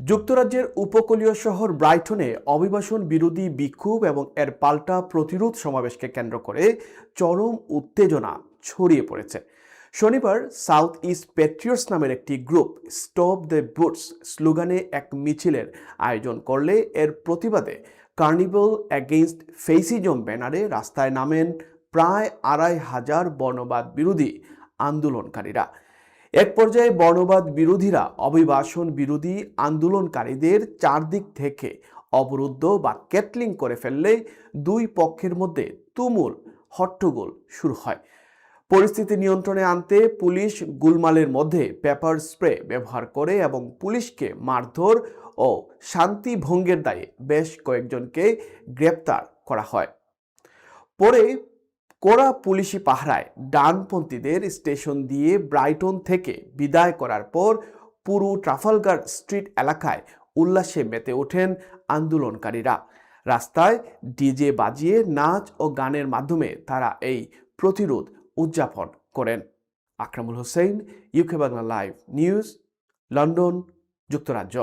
যুক্তরাজ্যের উপকূলীয় শহর ব্রাইটনে অভিবাসন বিরোধী বিক্ষোভ এবং এর পাল্টা প্রতিরোধ সমাবেশকে কেন্দ্র করে চরম উত্তেজনা ছড়িয়ে পড়েছে। শনিবার সাউথ ইস্ট প্যাট্রিয়টস নামের একটি গ্রুপ স্টপ দ্য বুটস স্লোগানে এক মিছিলের আয়োজন করলে এর প্রতিবাদে কার্নিভাল অ্যাগেইনস্ট ফেসিজম ব্যানারে রাস্তায় নামেন প্রায় ২৫০০ বর্ণবাদ বিরোধী আন্দোলনকারীরা। এক পর্যায়ে বর্ণবাদ বিরোধীরা অভিবাসন বিরোধী আন্দোলনকারীদের চারদিক থেকে অবরুদ্ধ বা ক্যাটলিং করে ফেললে দুই পক্ষের মধ্যে তুমুল হট্টগোল শুরু হয়। পরিস্থিতি নিয়ন্ত্রণে আনতে পুলিশ গোলমালের মধ্যে পেপার স্প্রে ব্যবহার করে এবং পুলিশকে মারধর ও শান্তি ভঙ্গের দায়ে বেশ কয়েকজনকে গ্রেপ্তার করা হয়। পরে কড়া পুলিশি পাহারায় ডানপন্থীদের স্টেশন দিয়ে ব্রাইটন থেকে বিদায় করার পর পুরো ট্রাফালগার স্ট্রিট এলাকায় উল্লাসে মেতে ওঠেন আন্দোলনকারীরা। রাস্তায় ডিজে বাজিয়ে নাচ ও গানের মাধ্যমে তারা এই প্রতিরোধ উদযাপন করেন। Akramul Hossain, UK Bangla live news, London, যুক্তরাজ্য।